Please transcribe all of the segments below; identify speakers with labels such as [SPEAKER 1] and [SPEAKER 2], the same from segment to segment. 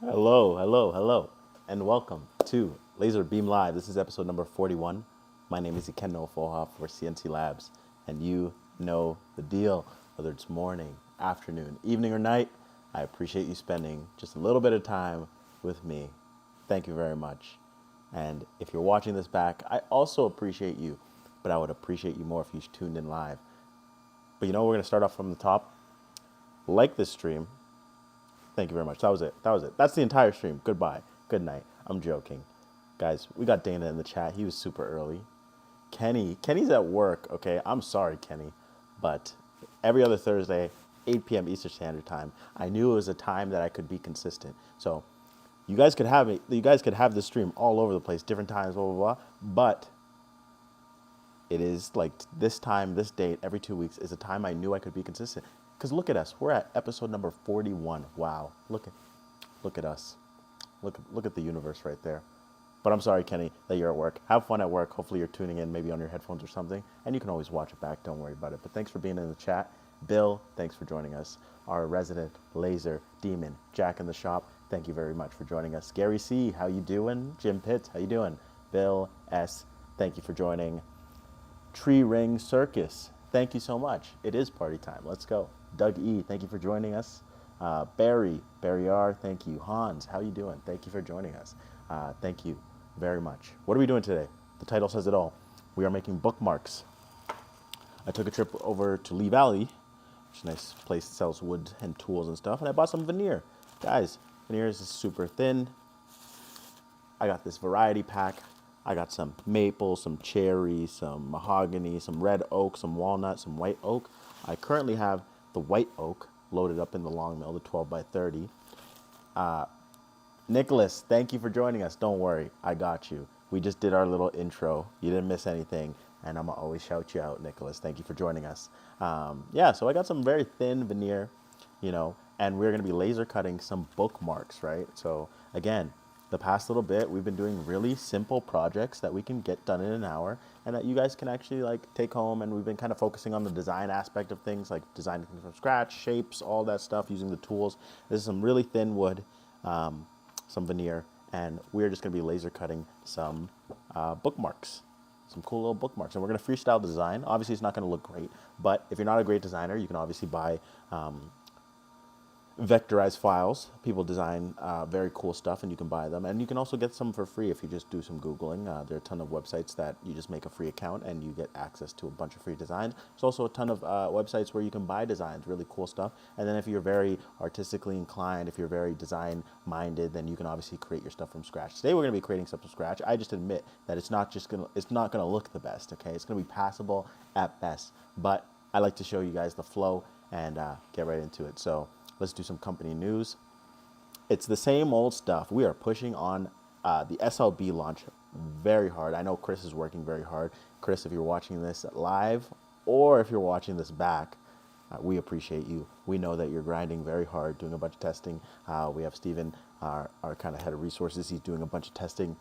[SPEAKER 1] Hello, hello, hello, and welcome to LaserBeam Live. This is episode number 41. My name is Ikenna for CNC Labs, and you know the deal. Whether it's morning, afternoon, evening, or night, I appreciate you spending just a little bit of time with me. Thank you very much. And if you're watching this back, I also appreciate you, but I would appreciate you more if you tuned in live. But we're going to start off from the top. Like this stream. Thank you very much. That was it. That was it. That's the entire stream. Goodbye. Good night. I'm joking. Guys, we got Dana in the chat. He was super early. Kenny's at work, okay? I'm sorry, Kenny. But every other Thursday, 8 p.m. Eastern Standard Time, I knew it was a time that I could be consistent. So you guys could have it. You guys could have this stream all over the place, different times, blah, blah, blah. But it is like this time, this date, every 2 weeks is a time I knew I could be consistent. Because look at us. We're at episode number 41. Wow. Look at us. Look at the universe right there. But I'm sorry, Kenny, that you're at work. Have fun at work. Hopefully you're tuning in maybe on your headphones or something. And you can always watch it back. Don't worry about it. But thanks for being in the chat. Bill, thanks for joining us. Our resident laser demon, Jack in the shop, thank you very much for joining us. Gary C, how you doing? Jim Pitts, how you doing? Bill S, thank you for joining. Tree Ring Circus, thank you so much. It is party time. Let's go. Doug E, thank you for joining us. Barry R, thank you. Hans, how you doing? Thank you for joining us. Thank you very much. What are we doing today? The title says it all. We are making bookmarks. I took a trip over to Lee Valley, which is a nice place that sells wood and tools and stuff, and I bought some veneer. Guys, veneer is super thin. I got this variety pack. I got some maple, some cherry, some mahogany, some red oak, some walnut, some white oak. I currently have the white oak loaded up in the long mill, the 12 by 30. Nicholas, thank you for joining us. Don't worry, I got you. We just did our little intro. You didn't miss anything, and I'm gonna always shout you out, Nicholas. Thank you for joining us. Yeah, so I got some very thin veneer, and we're gonna be laser cutting some bookmarks, right? So again, the past little bit, we've been doing really simple projects that we can get done in an hour and that you guys can actually take home. And we've been kind of focusing on the design aspect of things, like designing things from scratch, shapes, all that stuff, using the tools. This is some really thin wood, some veneer, and we're just gonna be laser cutting some bookmarks, some cool little bookmarks. And we're gonna freestyle the design. Obviously, it's not gonna look great, but if you're not a great designer, you can obviously buy vectorized files. People design very cool stuff, and you can buy them. And you can also get some for free if you just do some Googling. There are a ton of websites that you just make a free account and you get access to a bunch of free designs. There's also a ton of websites where you can buy designs, really cool stuff. And then if you're very artistically inclined, if you're very design minded, then you can obviously create your stuff from scratch. Today we're going to be creating stuff from scratch. I just admit that it's not going to look the best, okay? It's going to be passable at best. But I like to show you guys the flow and get right into it. So let's do some company news. It's the same old stuff. We are pushing on the SLB launch very hard. I know Chris is working very hard. Chris, if you're watching this live or if you're watching this back, we appreciate you. We know that you're grinding very hard, doing a bunch of testing. We have Steven, our kind of head of resources. He's doing a bunch of testing.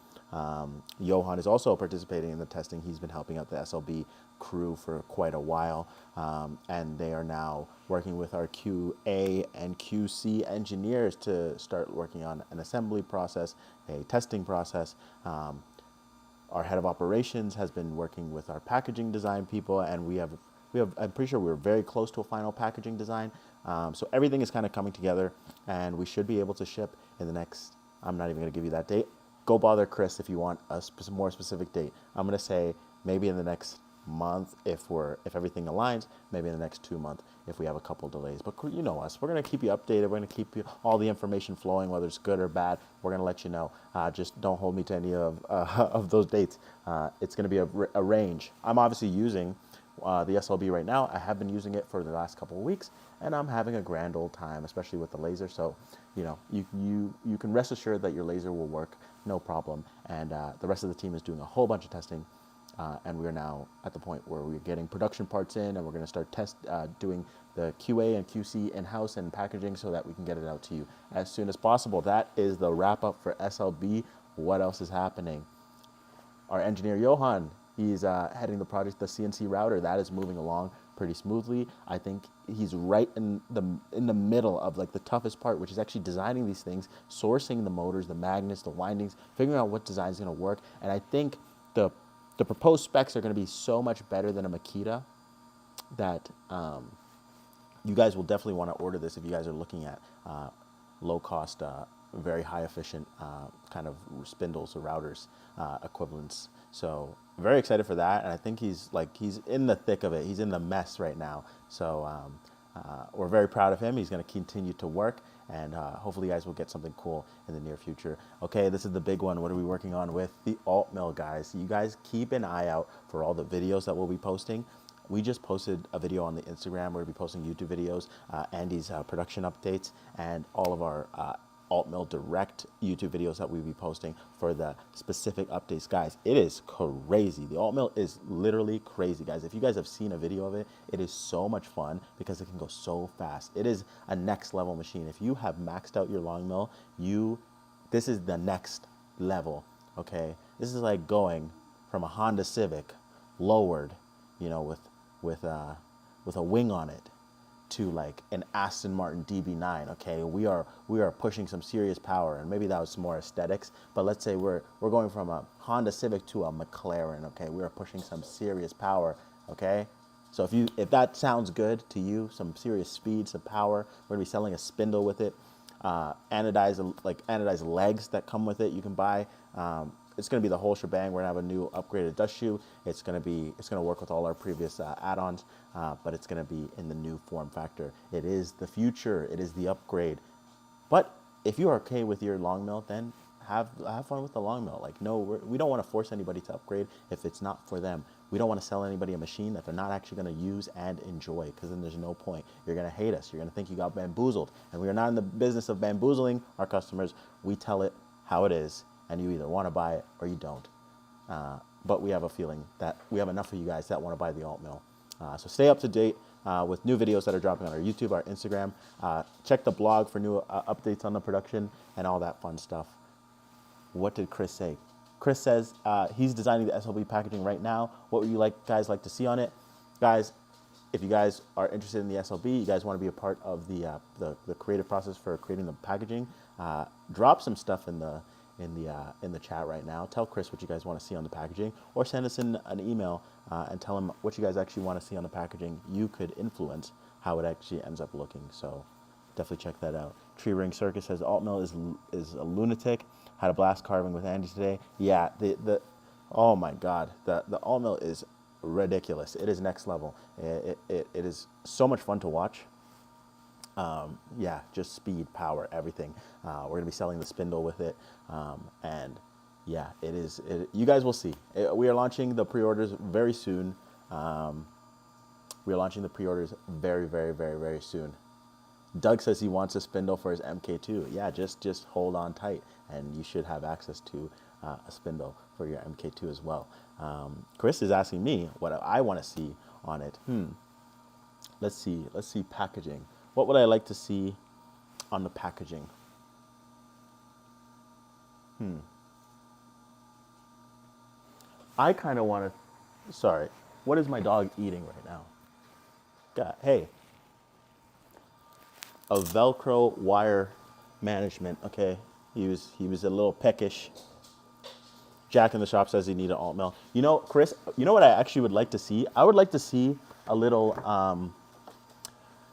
[SPEAKER 1] Johan is also participating in the testing. He's been helping out the SLB crew for quite a while, and they are now working with our QA and QC engineers to start working on an assembly process, a testing process. Our head of operations has been working with our packaging design people, and we have. I'm pretty sure we're very close to a final packaging design. So everything is kind of coming together, and we should be able to ship in the next. I'm not even going to give you that date. Go bother Chris if you want a more specific date. I'm going to say maybe in the next month if everything aligns. Maybe in the next 2 months if we have a couple delays. But you know us. We're going to keep you updated. We're going to keep you all the information flowing, whether it's good or bad. We're going to let you know. Just don't hold me to any of those dates. It's going to be a range. I'm obviously using the SLB right now. I have been using it for the last couple of weeks, and I'm having a grand old time, especially with the laser. So, you can rest assured that your laser will work, no problem. And the rest of the team is doing a whole bunch of testing, and we are now at the point where we're getting production parts in, and we're going to start doing the QA and QC in-house and packaging so that we can get it out to you as soon as possible. That is the wrap up for SLB. What else is happening? Our engineer Johan, he's heading the project, the CNC router, that is moving along pretty smoothly. I think he's right in the middle of like the toughest part, which is actually designing these things, sourcing the motors, the magnets, the windings, figuring out what design is going to work. And I think the proposed specs are going to be so much better than a Makita that you guys will definitely want to order this if you guys are looking at low cost, very high efficient kind of spindles or routers equivalents. So very excited for that, and I think he's in the thick of it. He's in the mess right now. So we're very proud of him. He's going to continue to work, and hopefully you guys will get something cool in the near future. Okay, this is the big one. What are we working on with the alt mill, guys? You guys keep an eye out for all the videos that we'll be posting. We just posted a video on the Instagram. We're going to be posting YouTube videos, Andy's production updates, and all of our alt mill direct YouTube videos that we'll be posting for the specific updates. Guys, it is crazy. The alt mill is literally crazy, guys. If you guys have seen a video of it, it is so much fun because it can go so fast. It is a next level machine. If you have maxed out your long mill, this is the next level, okay? This is like going from a Honda Civic lowered, you know, with a wing on it, to like an Aston Martin DB9. Okay, we are pushing some serious power, and maybe that was more aesthetics, but let's say we're going from a Honda Civic to a McLaren. Okay, we are pushing some serious power. Okay, so if that sounds good to you, some serious speed, some power, we're gonna be selling a spindle with it, anodized legs that come with it. You can buy. It's going to be the whole shebang. We're going to have a new upgraded dust shoe. It's going to work with all our previous add-ons, but it's going to be in the new form factor. It is the future. It is the upgrade. But if you are okay with your long mill, then have fun with the long mill. Like, no, we don't want to force anybody to upgrade if it's not for them. We don't want to sell anybody a machine that they're not actually going to use and enjoy, because then there's no point. You're going to hate us. You're going to think you got bamboozled. And we are not in the business of bamboozling our customers. We tell it how it is, and you either want to buy it or you don't. But we have a feeling that we have enough of you guys that want to buy the alt mill. So stay up to date with new videos that are dropping on our YouTube, our Instagram. Check the blog for new updates on the production and all that fun stuff. What did Chris say? Chris says he's designing the SLB packaging right now. What would you guys like to see on it? Guys, if you guys are interested in the SLB, you guys want to be a part of the creative process for creating the packaging, drop some stuff in the chat right now. Tell Chris what you guys want to see on the packaging, or send us in an email and tell him what you guys actually want to see on the packaging. You could influence how it actually ends up looking. So definitely check that out. Tree Ring Circus says alt mill is a lunatic. Had a blast carving with Andy today. Yeah, oh my God, the alt mill is ridiculous. It is next level. It is so much fun to watch. Yeah, just speed, power, everything. We're gonna be selling the spindle with it, and yeah, you guys will see. We are launching the pre-orders very soon. We are launching the pre-orders very, very, very, very soon. Doug says he wants a spindle for his MK2. Yeah, just hold on tight, and you should have access to a spindle for your MK2 as well. Chris is asking me what I want to see on it. Let's see packaging. What would I like to see on the packaging? I kind of want to. Sorry, what is my dog eating right now? God, hey. A Velcro wire management. Okay, he was a little peckish. Jack in the shop says he needed an alt mill. You know, Chris, you know what I actually would like to see? I would like to see a little,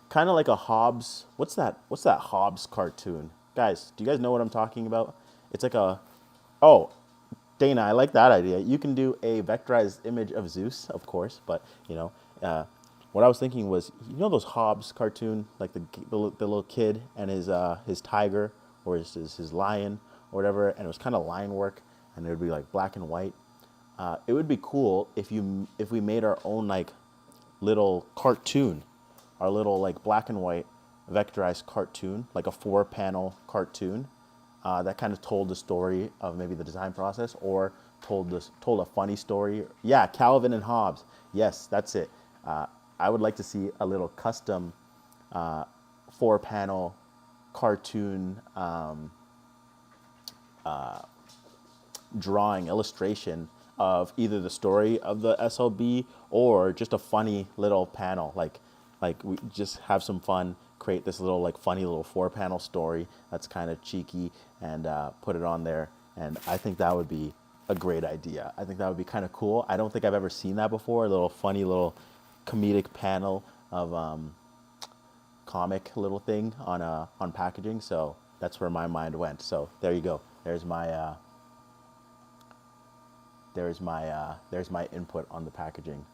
[SPEAKER 1] kind of like a Hobbs. What's that Hobbs cartoon? Guys, do you guys know what I'm talking about? It's like oh, Dana, I like that idea. You can do a vectorized image of Zeus, of course, but you know, what I was thinking was, you know those Hobbs cartoon, like the little kid and his tiger or his lion or whatever, and it was kind of line work, and it would be like black and white. It would be cool if we made our own like little cartoon, our little like black and white vectorized cartoon, like a 4-panel cartoon that kind of told the story of maybe the design process, or told a funny story. Yeah, Calvin and Hobbes. Yes, that's it. I would like to see a little custom 4-panel cartoon drawing illustration of either the story of the SLB or just a funny little panel. Like we just have some fun, create this little like funny little 4-panel story that's kind of cheeky, and put it on there. And I think that would be a great idea. I think that would be kind of cool. I don't think I've ever seen that before. A little funny little comedic panel of comic little thing on packaging. So that's where my mind went. So there you go. There's my input on the packaging.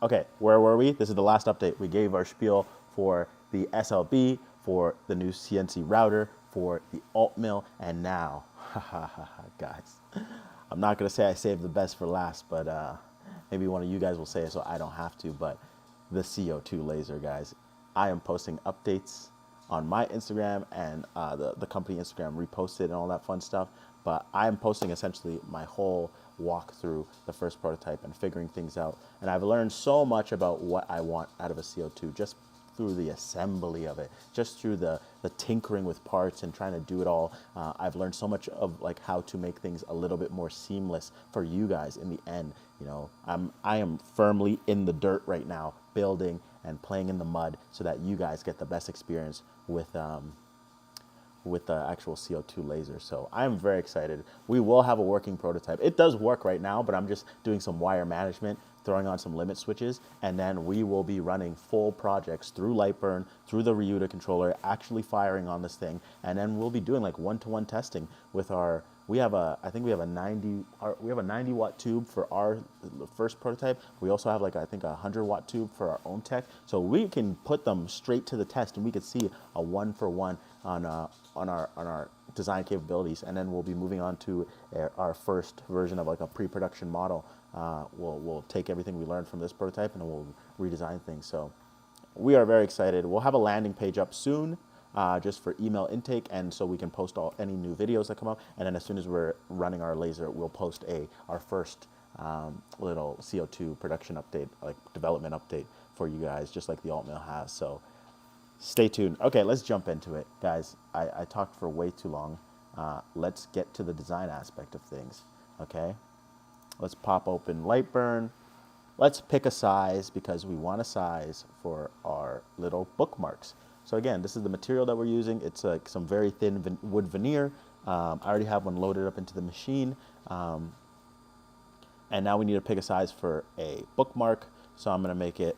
[SPEAKER 1] Okay, where were we? This is the last update. We gave our spiel for the SLB, for the new CNC router, for the alt mill, and now, guys, I'm not gonna say I saved the best for last, but maybe one of you guys will say it so I don't have to. But the CO2 laser, guys. I am posting updates on my Instagram, and the company Instagram reposted and all that fun stuff. But I am posting essentially my whole walk through the first prototype and figuring things out. And I've learned so much about what I want out of a CO2 just through the assembly of it, just through the tinkering with parts and trying to do it all. I've learned so much of like how to make things a little bit more seamless for you guys in the end. You know, I am firmly in the dirt right now, building and playing in the mud so that you guys get the best experience with the actual CO2 laser. So I'm very excited. We will have a working prototype. It does work right now, but I'm just doing some wire management, throwing on some limit switches, and then we will be running full projects through Lightburn, through the Ryuta controller, actually firing on this thing, and then we'll be doing like one-to-one testing with our. I think we have a 90 watt tube for our first prototype. We also have like I think a 100-watt tube for our own tech, so we can put them straight to the test, and we could see a 1-for-1 on our design capabilities, and then we'll be moving on to our first version of like a pre-production model. We'll take everything we learned from this prototype and we'll redesign things. So we are very excited. We'll have a landing page up soon, just for email intake, and so we can post any new videos that come up. And then as soon as we're running our laser, we'll post our first little CO2 production update, like development update for you guys, just like the alt mill has. So stay tuned. Okay, let's jump into it, guys. I talked for way too long. Let's get to the design aspect of things. Okay, let's pop open Lightburn. Let's pick a size because we want a size for our little bookmarks. So again, this is the material that we're using. It's like some very thin wood veneer. I already have one loaded up into the machine. And now we need to pick a size for a bookmark. So I'm gonna make it.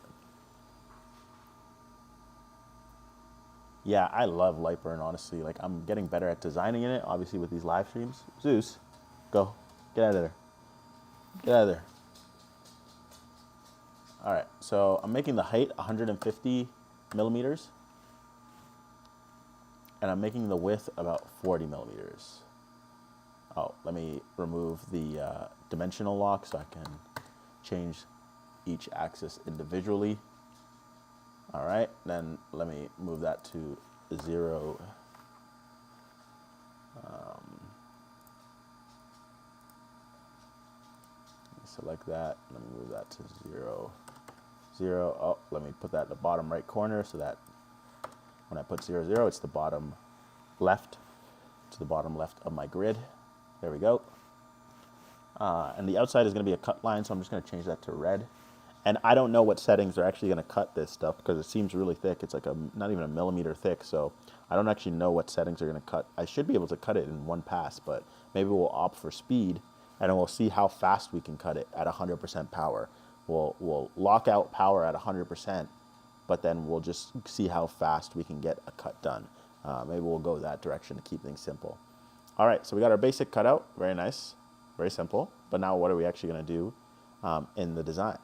[SPEAKER 1] Yeah, I love Lightburn, honestly. Like, I'm getting better at designing in it, obviously with these live streams. Zeus, go, get out of there. Get out of there. All right, so I'm making the height 150 millimeters. And I'm making the width about 40 millimeters. Oh, let me remove the dimensional lock so I can change each axis individually. All right, then let me move that to 0. Select that, let me move that to 0, 0. Oh, let me put that in the bottom right corner so that when I put 0, 0, it's the bottom left, to the bottom left of my grid. There we go. And the outside is going to be a cut line, so I'm just going to change that to red. And I don't know what settings are actually going to cut this stuff because it seems really thick. It's like not even a millimeter thick, so I don't actually know what settings are going to cut. I should be able to cut it in one pass, but maybe we'll opt for speed, and then we'll see how fast we can cut it at 100% power. We'll lock out power at 100%, but then we'll just see how fast we can get a cut done. Maybe we'll go that direction to keep things simple. All right, so we got our basic cutout. Very nice, very simple. But now what are we actually going to do in the design?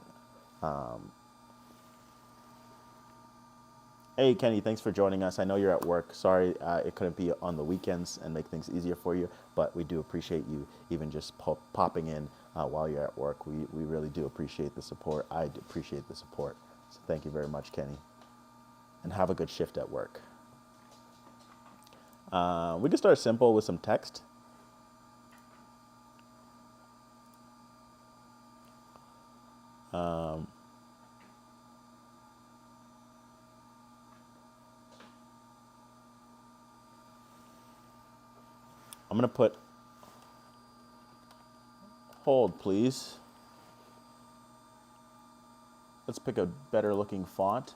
[SPEAKER 1] Hey, Kenny, thanks for joining us. I know you're at work. Sorry it couldn't be on the weekends and make things easier for you, but we do appreciate you even just popping in while you're at work. We really do appreciate the support. I do appreciate the support. So thank you very much, Kenny. And have a good shift at work. We can start simple with some text. I'm going to put, Hold, please. Let's pick a better looking font.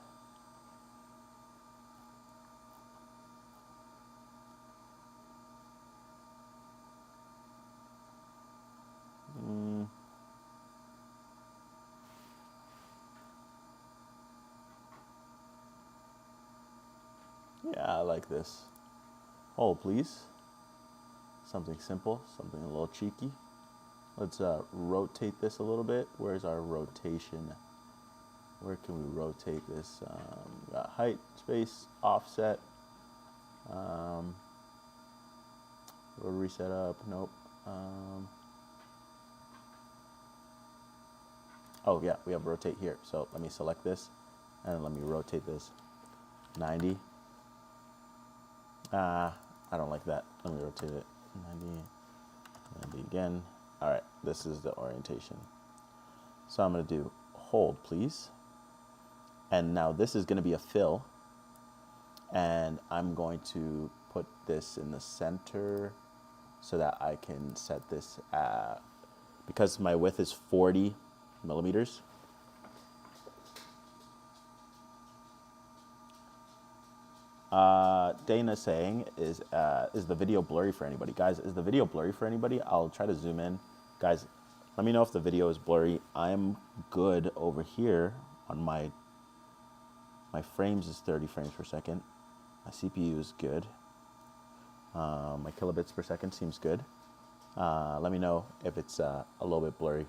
[SPEAKER 1] Yeah, I like this. Hold, please. Something simple, something a little cheeky. Let's rotate this a little bit. Where's our rotation? Where can we rotate this? Got height, space, offset. Rotary setup, nope. Oh yeah, we have rotate here. So let me select this and let me rotate this. 90. I don't like that. Let me rotate it. 90, 90 again. All right, this is the orientation. So I'm gonna do hold, please. And now this is gonna be a fill. And I'm going to put this in the center so that I can set this at, because my width is 40 millimeters. Dana saying, is the video blurry for anybody? Guys, is the video blurry for anybody? I'll try to zoom in. Guys, let me know if the video is blurry. I'm good over here on my frames is 30 frames per second. My CPU is good. My kilobits per second seems good. Let me know if it's a little bit blurry.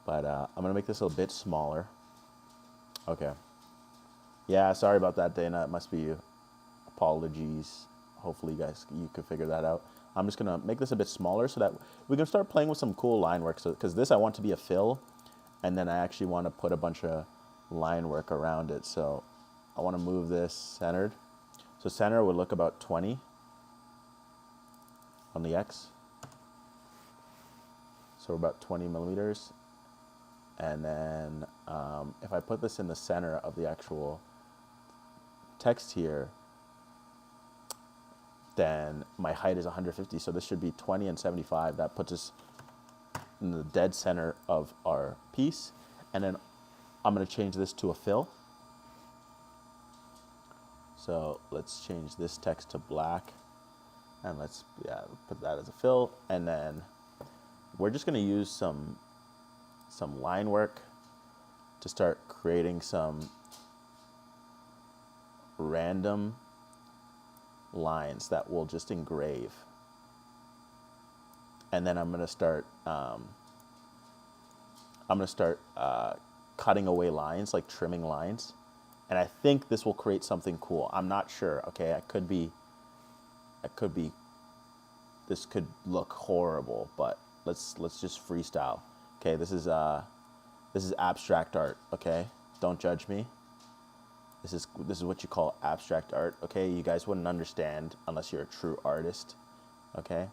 [SPEAKER 1] But I'm gonna make this a bit smaller. Okay. Yeah, sorry about that, Dana. It must be you. Apologies. Hopefully, guys, you could figure that out. I'm just gonna make this a bit smaller so that we can start playing with some cool line work. So, because this I want to be a fill, and then I actually want to put a bunch of line work around it. So I want to move this centered. So center would look about 20 on the X. So we're about 20 millimeters. And then if I put this in the center of the actual text here, then my height is 150. So this should be 20 and 75. That puts us in the dead center of our piece. And then I'm going to change this to a fill. So let's change this text to black. And let's put that as a fill. And then we're just going to use some line work to start creating some random lines that we'll just engrave. And then I'm going to start cutting away lines, like trimming lines. And I think this will create something cool. I'm not sure. Okay, this could look horrible, but let's just freestyle. Okay, this is abstract art. Okay, don't judge me. This is what you call abstract art. Okay, you guys wouldn't understand unless you're a true artist. Okay,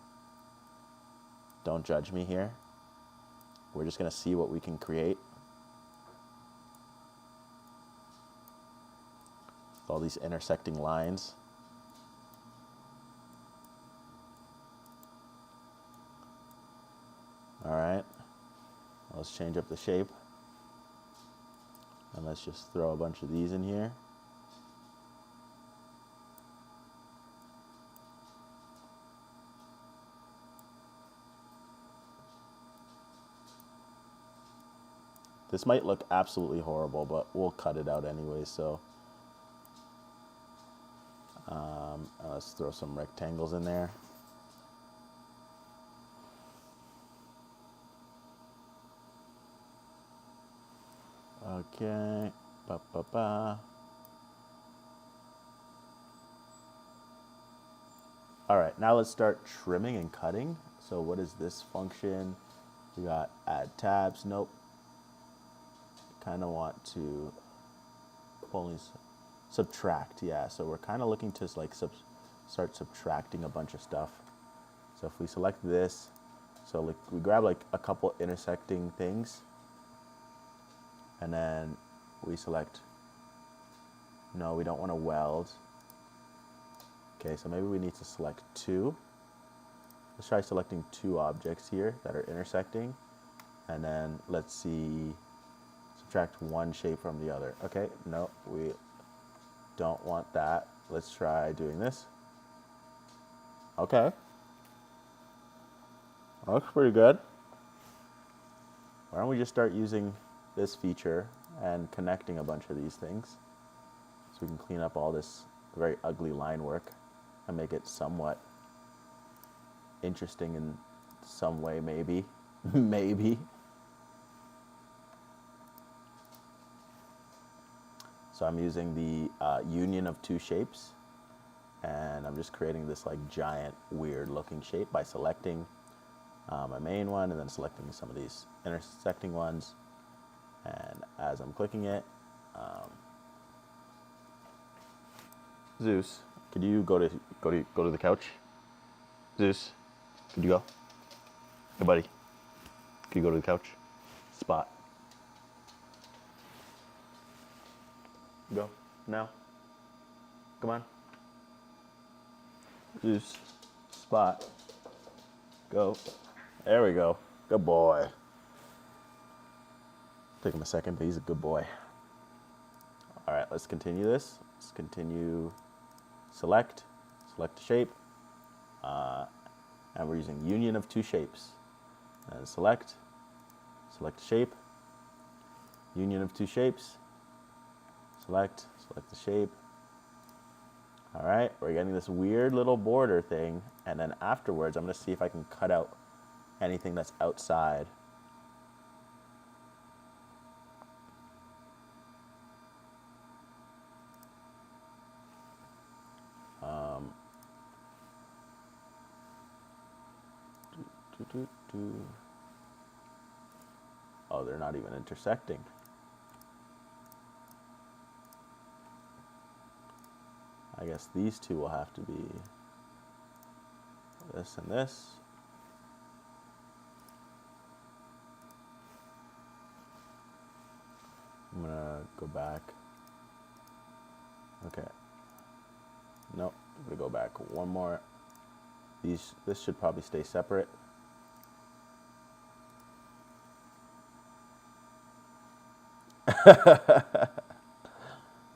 [SPEAKER 1] don't judge me here. We're just gonna see what we can create. All these intersecting lines. All right, let's change up the shape. And let's just throw a bunch of these in here. This might look absolutely horrible, but we'll cut it out anyway, so. Let's throw some rectangles in there. Okay, All right, now let's start trimming and cutting. So what is this function? We got add tabs, nope. Kind of want to only subtract, yeah. So we're kind of looking to like start subtracting a bunch of stuff. So if we select this, so like we grab like a couple intersecting things, and then we select, no, we don't want to weld. Okay, so maybe we need to select 2. Let's try selecting two objects here that are intersecting, and then let's see, subtract one shape from the other. Okay, no, we don't want that. Let's try doing this. Okay. That looks pretty good. Why don't we just start using this feature and connecting a bunch of these things so we can clean up all this very ugly line work and make it somewhat interesting in some way, maybe. Maybe. So I'm using the union of two shapes, and I'm just creating this like giant weird looking shape by selecting my main one and then selecting some of these intersecting ones. And as I'm clicking it, Zeus, could you go to the couch? Zeus, could you go? Hey buddy, could you go to the couch? Spot. Go now. Come on. Zeus, Spot. Go. There we go. Good boy. Take him a second, but he's a good boy. All right, let's continue this. Let's continue. Select a shape, and we're using union of two shapes. And select a shape, union of two shapes. Select the shape. All right, we're getting this weird little border thing, and then afterwards, I'm going to see if I can cut out anything that's outside. Oh, they're not even intersecting. I guess these two will have to be this and this. I'm gonna go back. Okay. Nope, I'm gonna go back one more. This should probably stay separate.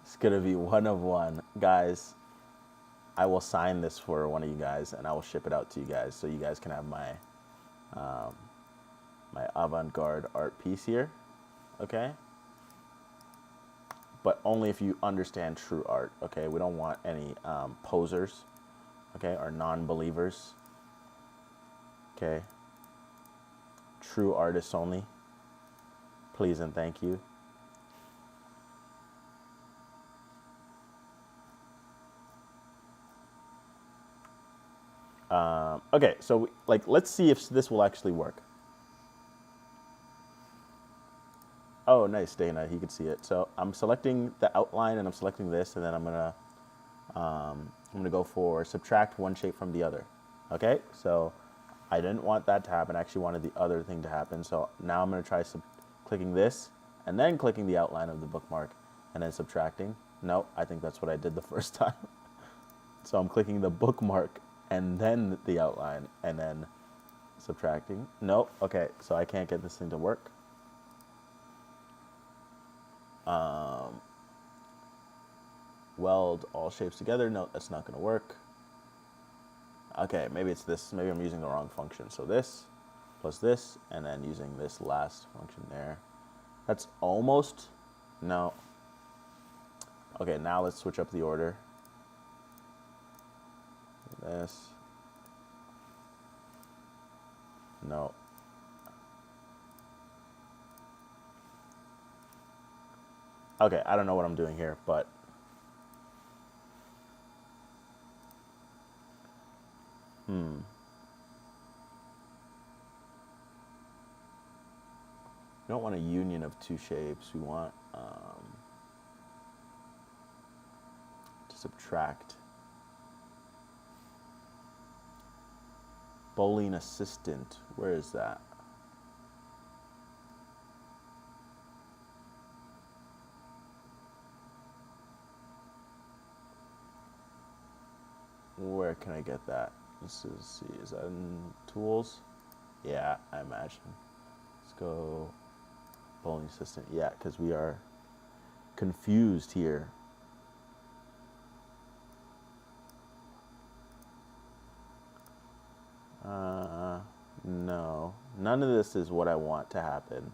[SPEAKER 1] It's gonna be one of one. Guys, I will sign this for one of you guys and I will ship it out to you guys so you guys can have my my avant-garde art piece here. Okay? But only if you understand true art, okay? We don't want any posers, okay, or non-believers, okay? True artists only. Please and thank you. Okay, so let's see if this will actually work. Oh, nice, Dana. He can see it. So I'm selecting the outline, and I'm selecting this, and then I'm gonna go for subtract one shape from the other. Okay, so I didn't want that to happen. I actually wanted the other thing to happen. So now I'm gonna try clicking this, and then clicking the outline of the bookmark, and then subtracting. No, I think that's what I did the first time. So I'm clicking the bookmark, and then the outline, and then subtracting. Nope. Okay, so I can't get this thing to work. Weld all shapes together. No, that's not going to work. Okay, maybe it's this. Maybe I'm using the wrong function. So this plus this, and then using this last function there. That's almost, no. Okay, now let's switch up the order. This. No. Okay, I don't know what I'm doing here, but we don't want a union of two shapes. We want to subtract. Bowling assistant, where is that? Where can I get that? see, is that in tools? Yeah, I imagine. Let's go bowling assistant. Yeah, because we are confused here. No, none of this is what I want to happen.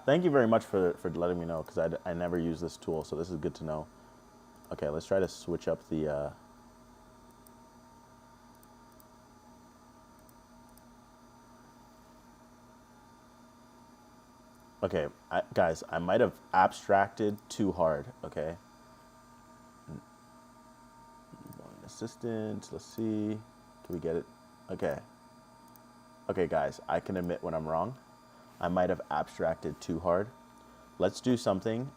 [SPEAKER 1] Thank you very much for letting me know, because I never use this tool, so this is good to know. Okay, let's try to switch up the... Okay, guys, I might have abstracted too hard, okay? Assistant, let's see. Can we get it? Okay. Okay, guys, I can admit when I'm wrong. I might have abstracted too hard. Let's do something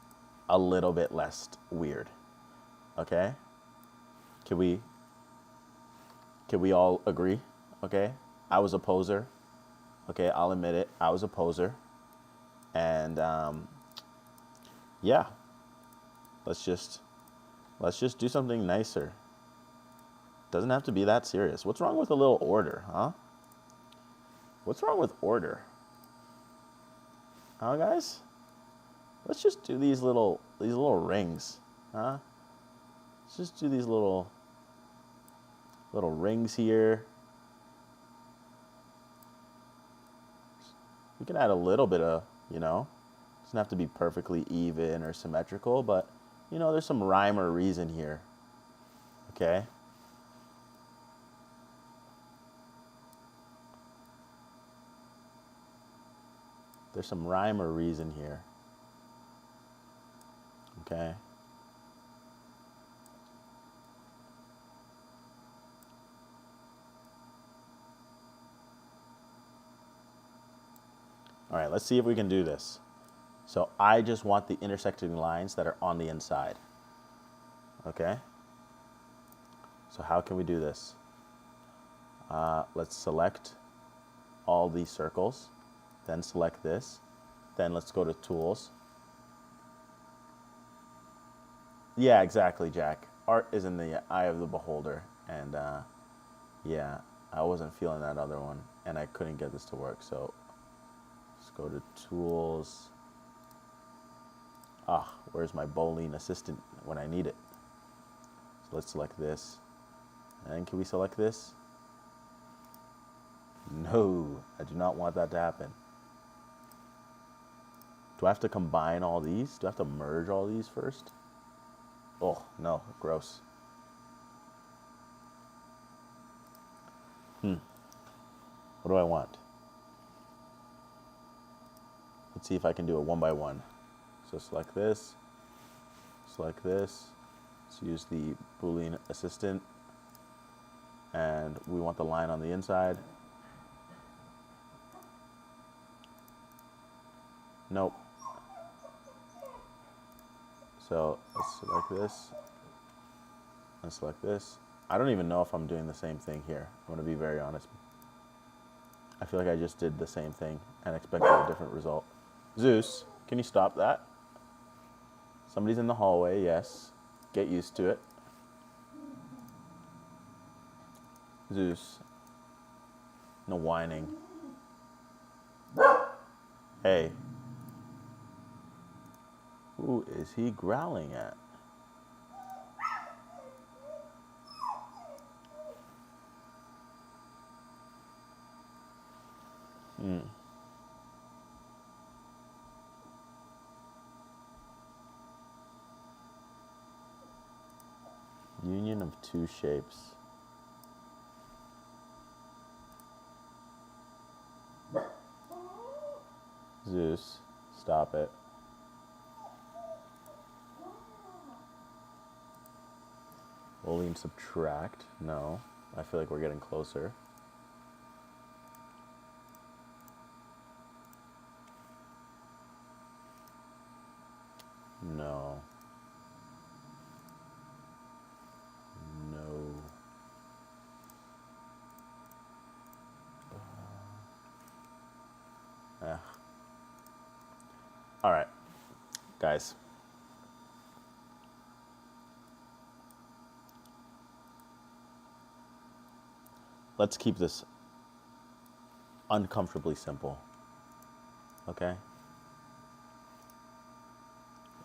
[SPEAKER 1] a little bit less weird, okay? Can we all agree? Okay, I was a poser. Okay, I'll admit it. I was a poser, and yeah, let's just do something nicer. Doesn't have to be that serious. What's wrong with a little order, huh? What's wrong with order? Huh, guys? Let's just do these little rings, huh? Let's just do these little rings here. We can add a little bit of, doesn't have to be perfectly even or symmetrical, but, there's some rhyme or reason here, okay? There's some rhyme or reason here, okay? All right, let's see if we can do this. So I just want the intersecting lines that are on the inside, okay? So how can we do this? Let's select all these circles, then select this, then let's go to tools. Yeah, exactly, Jack. Art is in the eye of the beholder, and yeah, I wasn't feeling that other one, and I couldn't get this to work, so let's go to tools. Where's my bowling assistant when I need it? So let's select this, and can we select this? No, I do not want that to happen. Do I have to combine all these? Do I have to merge all these first? Oh, no, gross. What do I want? Let's see if I can do it one by one. So select this, select this. Let's use the Boolean assistant. And we want the line on the inside. Nope. So let's select this and select this. I don't even know if I'm doing the same thing here. I'm going to be very honest. I feel like I just did the same thing and expected a different result. Zeus, can you stop that? Somebody's in the hallway, yes. Get used to it. Zeus. No whining. Hey. Who is he growling at? Union of two shapes. Zeus, stop it. Boolean subtract. No. I feel like we're getting closer. No. No. All right, guys. let's keep this uncomfortably simple. Okay?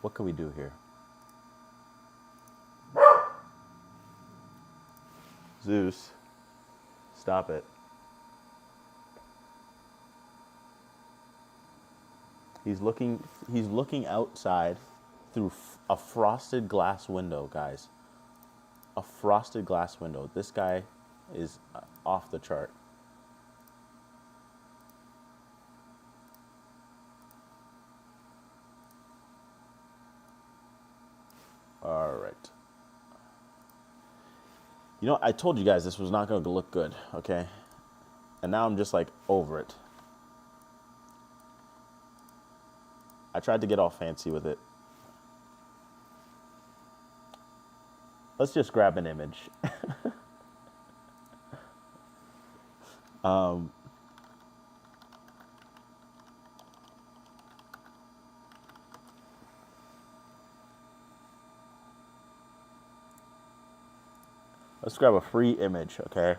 [SPEAKER 1] What can we do here? Zeus, stop it. He's looking outside through a frosted glass window, guys. A frosted glass window. This guy is off the chart. All right. You know, I told you guys this was not going to look good, okay? And now I'm just like over it. I tried to get all fancy with it. Let's just grab an image. Let's grab a free image, okay?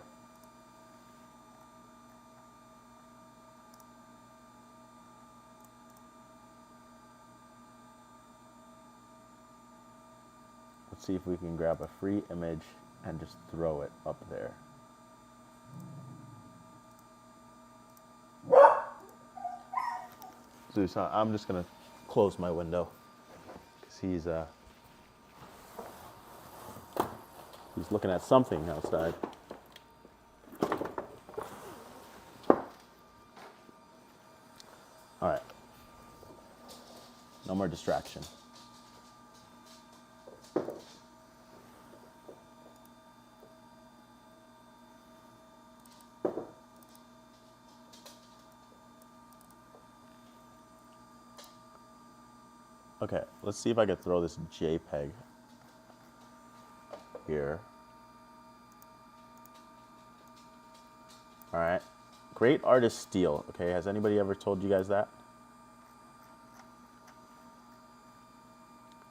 [SPEAKER 1] Let's see if we can grab a free image and just throw it up there. Zeus, I'm just gonna close my window because he's looking at something outside. All right. No more distraction. Okay, let's see if I can throw this JPEG here. All right. Great artist steal. Okay, has anybody ever told you guys that?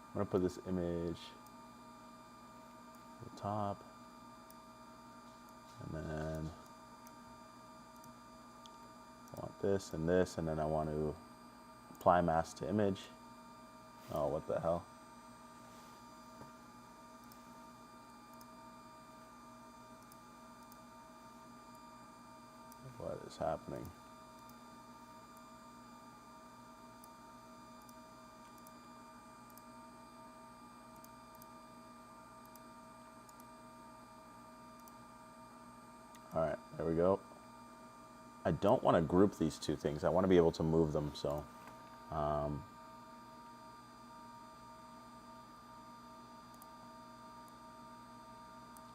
[SPEAKER 1] I'm gonna put this image at the top, and then I want this, and then I want to apply mask to image. Oh, what the hell? What is happening? All right, there we go. I don't want to group these two things. I want to be able to move them, so.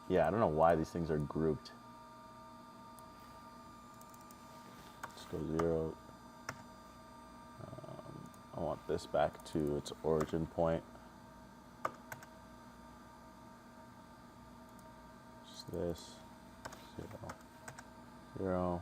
[SPEAKER 1] Yeah, I don't know why these things are grouped. Let's go 0. I want this back to its origin point. Just this. 0, 0.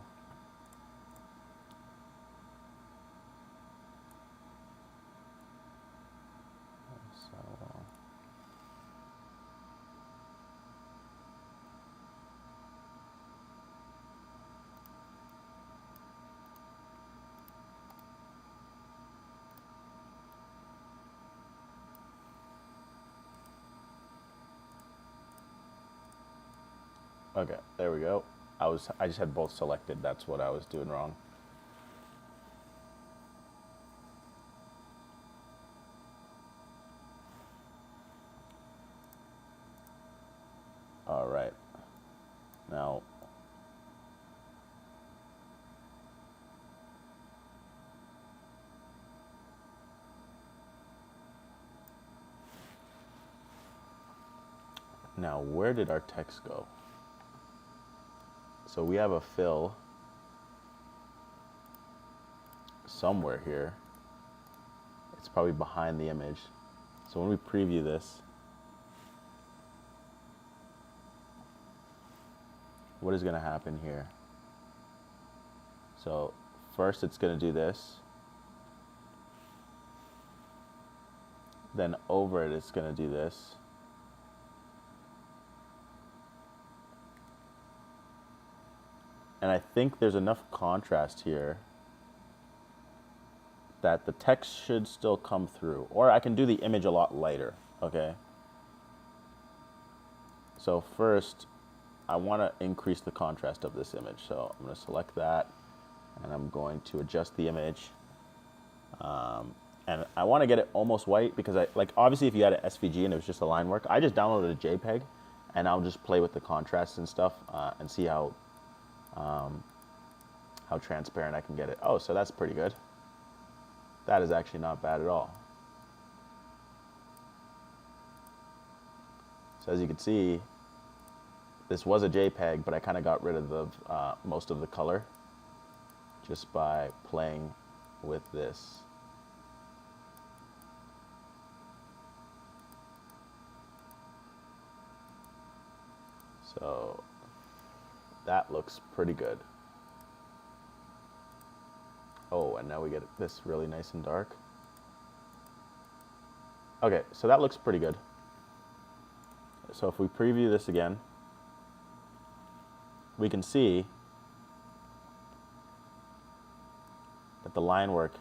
[SPEAKER 1] Okay, there we go. I just had both selected. That's what I was doing wrong. All right. Now, where did our text go? So we have a fill somewhere here. It's probably behind the image. So when we preview this, what is going to happen here? So first it's going to do this. Then over it, it's going to do this. And I think there's enough contrast here that the text should still come through. Or I can do the image a lot lighter, okay? So first, I want to increase the contrast of this image. So I'm going to select that, and I'm going to adjust the image. And I want to get it almost white because obviously if you had an SVG and it was just a line work, I just downloaded a JPEG, and I'll just play with the contrast and stuff and see how transparent I can get it. Oh, so that's pretty good. That is actually not bad at all. So as you can see, this was a JPEG, but I kind of got rid of the most of the color just by playing with this. So that looks pretty good. Oh, and now we get this really nice and dark. Okay, so that looks pretty good. So if we preview this again, we can see that the line work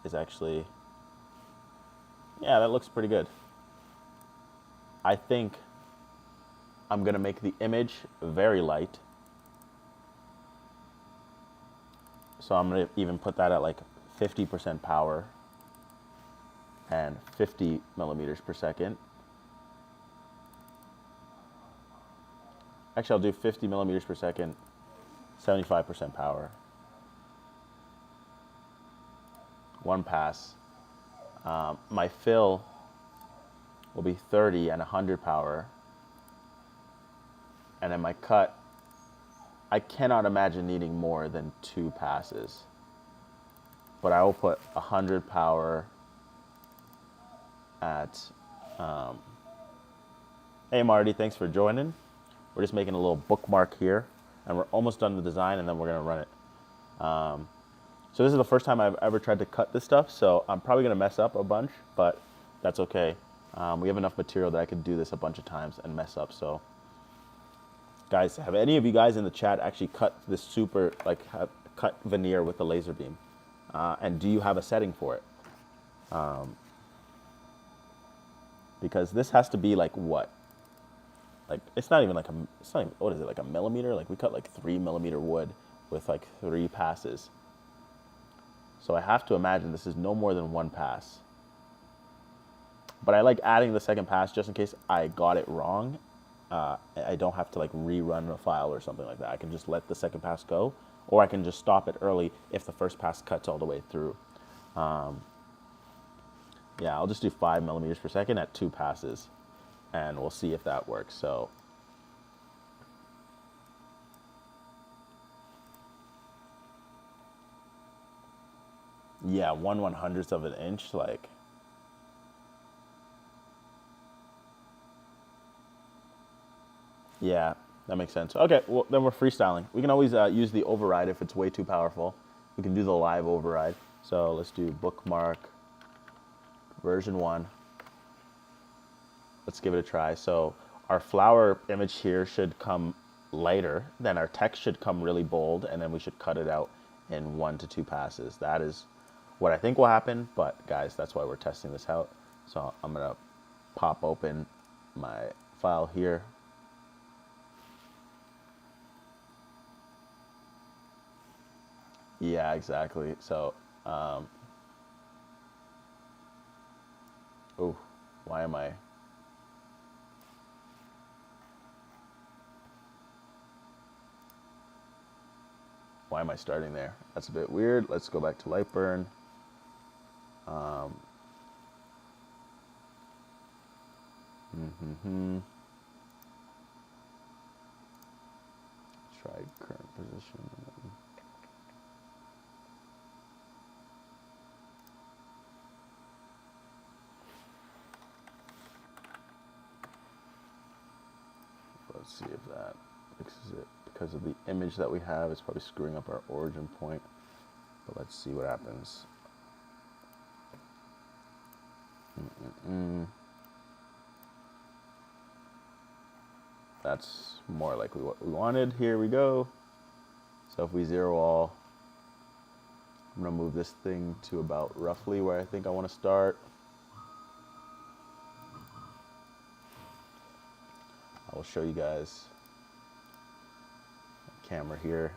[SPEAKER 1] is actually, yeah, that looks pretty good. I think I'm going to make the image very light. So I'm going to even put that at like 50% power and 50 millimeters per second. Actually, I'll do 50 millimeters per second, 75% power. One pass. My fill will be 30 and 100 power. And then my cut, I cannot imagine needing more than 2 passes. But I will put 100 power at, hey Marty, thanks for joining. We're just making a little bookmark here, and we're almost done the design, and then we're gonna run it. So this is the first time I've ever tried to cut this stuff, so I'm probably gonna mess up a bunch, but that's okay. We have enough material that I could do this a bunch of times and mess up, so. Guys, have any of you guys in the chat actually cut this cut veneer with the LaserBeam? And do you have a setting for it? Because this has to be like what? Like, it's not even like what is it, like a millimeter? Like we cut like 3 millimeter wood with like 3 passes. So I have to imagine this is no more than 1 pass. But I like adding the second pass just in case I got it wrong. I don't have to like rerun a file or something like that. I can just let the second pass go, or I can just stop it early if the first pass cuts all the way through. Yeah, I'll just do 5 millimeters per second at 2 passes, and we'll see if that works. So, yeah, 1/100th of an inch, like. Yeah, that makes sense. Okay, well, then we're freestyling. We can always use the override if it's way too powerful. We can do the live override. So let's do bookmark version 1. Let's give it a try. So our flower image here should come lighter, then our text should come really bold, and then we should cut it out in 1 to 2 passes. That is what I think will happen, but guys, that's why we're testing this out. So I'm gonna pop open my file here. Yeah, exactly. So, oh, why am I? Why am I starting there? That's a bit weird. Let's go back to Lightburn. Try current position. Let's see if that fixes it. Because of the image that we have, it's probably screwing up our origin point. But let's see what happens. That's more likely what we wanted. Here we go. So if we zero all, I'm gonna move this thing to about roughly where I think I want to start. I will show you guys the camera here.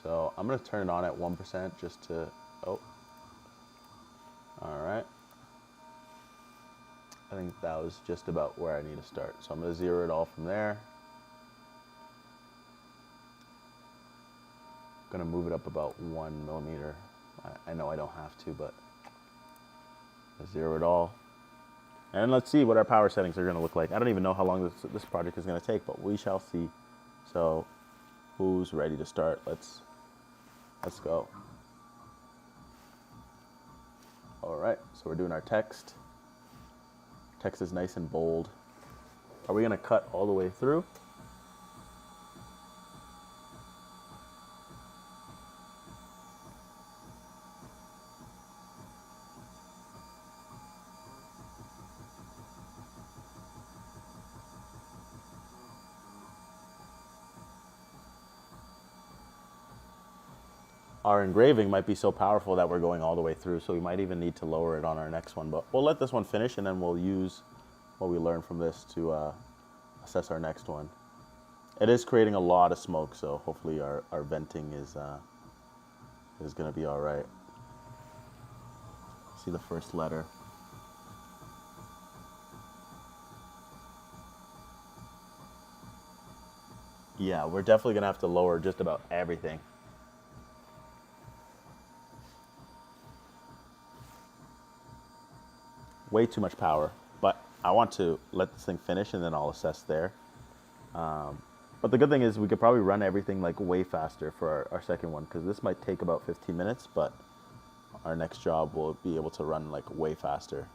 [SPEAKER 1] So I'm gonna turn it on at 1% just to, oh, all right. I think that was just about where I need to start. So I'm gonna zero it all from there. Gonna move it up about 1 millimeter. I know I don't have to, but zero it all. And let's see what our power settings are gonna look like. I don't even know how long this project is gonna take, but we shall see. So who's ready to start? Let's go. All right, so we're doing our text. Text is nice and bold. Are we gonna cut all the way through? Our engraving might be so powerful that we're going all the way through, so we might even need to lower it on our next one, but we'll let this one finish and then we'll use what we learned from this to assess our next one. It is creating a lot of smoke, so hopefully our venting is gonna be all right. See the first letter. Yeah, we're definitely gonna have to lower just about everything. Way too much power, but I want to let this thing finish and then I'll assess there. But the good thing is we could probably run everything like way faster for our second one, because this might take about 15 minutes, but our next job will be able to run like way faster.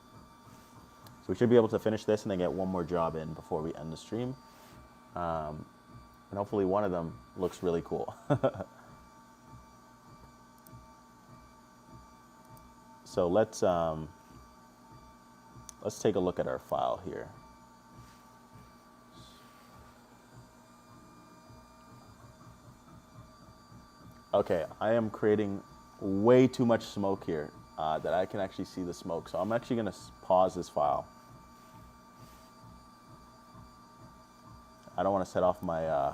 [SPEAKER 1] So we should be able to finish this and then get one more job in before we end the stream. And hopefully one of them looks really cool. So let's take a look at our file here. Okay, I am creating way too much smoke here that I can actually see the smoke. So I'm actually gonna pause this file. I don't wanna set off my, I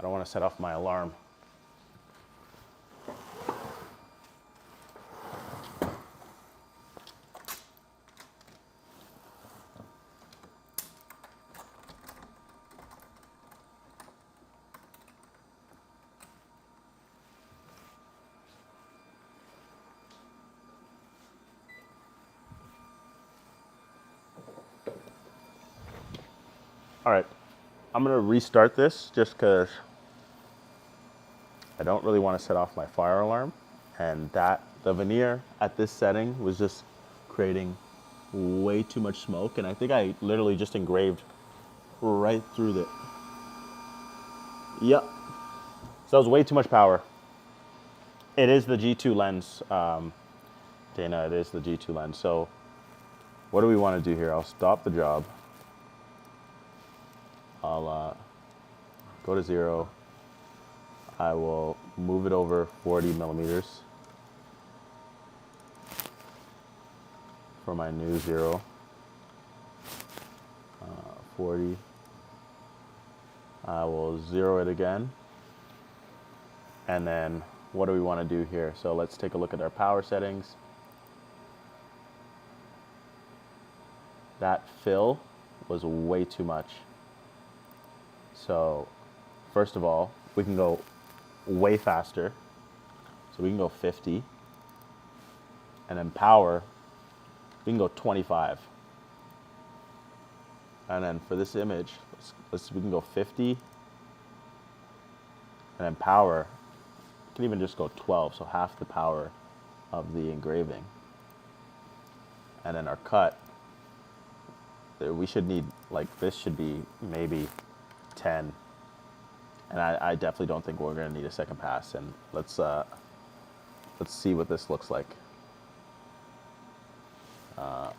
[SPEAKER 1] don't wanna set off my alarm. All right, I'm gonna restart this just because I don't really want to set off my fire alarm, and the veneer at this setting was just creating way too much smoke, and I think I literally just engraved right through it. Yep. So that was way too much power. It is the G2 lens, Dana, it is the G2 lens. So what do we want to do here? I'll stop the job. I'll go to 0. I will move it over 40 millimeters for my new 0. 40. I will 0 it again. And then what do we want to do here? So let's take a look at our power settings. That fill was way too much. So first of all, we can go way faster. So we can go 50. And then power, we can go 25. And then for this image, we can go 50. And then power, we can even just go 12, so half the power of the engraving. And then our cut, we should need, like, this should be maybe 10. And I definitely don't think we're gonna need a second pass. And let's Let's see what this looks like. All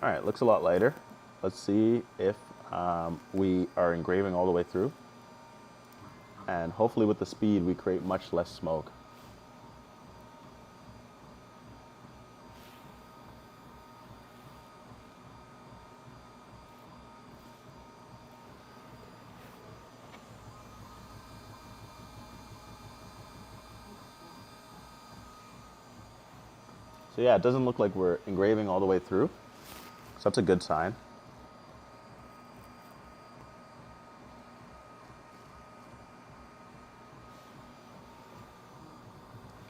[SPEAKER 1] right, looks a lot lighter. Let's see if we are engraving all the way through. And hopefully with the speed, we create much less smoke. So yeah, it doesn't look like we're engraving all the way through. So that's a good sign.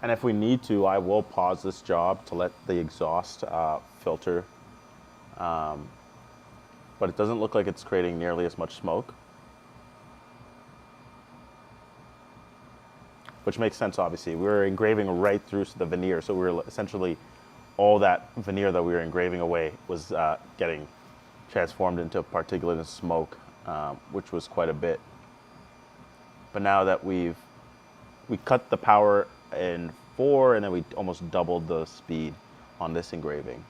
[SPEAKER 1] And if we need to, I will pause this job to let the exhaust filter. But it doesn't look like it's creating nearly as much smoke. Which makes sense, obviously. We were engraving right through the veneer, so we were essentially, all that veneer that we were engraving away was getting transformed into particulate and smoke, which was quite a bit. But now that we cut the power in 4, and then we almost doubled the speed on this engraving.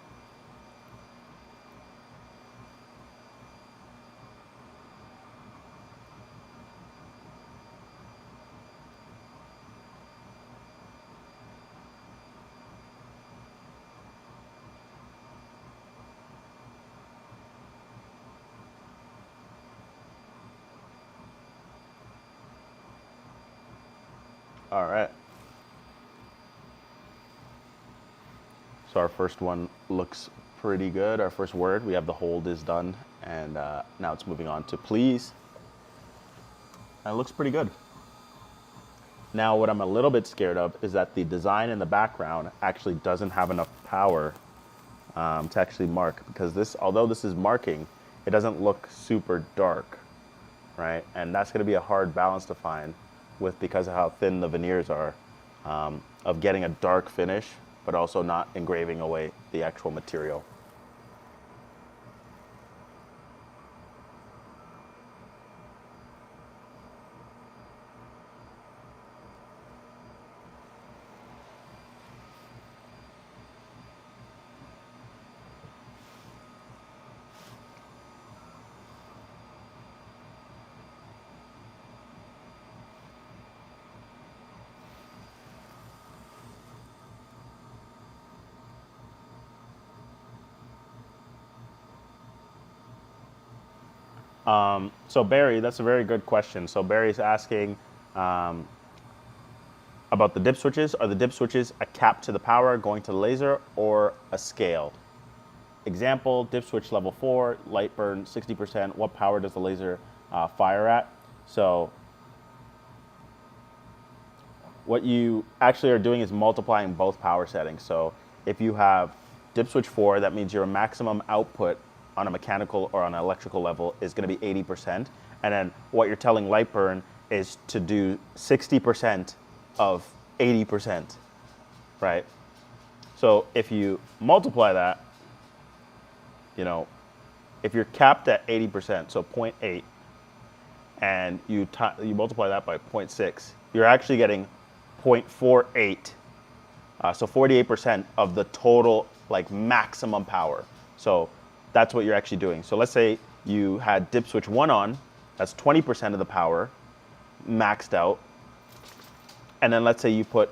[SPEAKER 1] All right. So our first one looks pretty good. Our first word, we have the hold is done, and now it's moving on to please. And it looks pretty good. Now what I'm a little bit scared of is that the design in the background actually doesn't have enough power to actually mark, because this, although this is marking, it doesn't look super dark, right? And that's gonna be a hard balance to find with, because of how thin the veneers are, of getting a dark finish, but also not engraving away the actual material. So Barry, that's a very good question. So Barry's asking about the dip switches. Are the dip switches a cap to the power going to the laser or a scale? Example, dip switch level 4, light burn 60%. What power does the laser fire at? So what you actually are doing is multiplying both power settings. So if you have dip switch 4, that means your maximum output on a mechanical or on an electrical level is going to be 80%. And then what you're telling light burn is to do 60% of 80%, right? So if you multiply that, you know, if you're capped at 80%, so 0.8, and you multiply that by 0.6, you're actually getting 0.48, so 48% of the total like maximum power. So that's what you're actually doing. So let's say you had dip switch 1 on, that's 20% of the power maxed out. And then let's say you put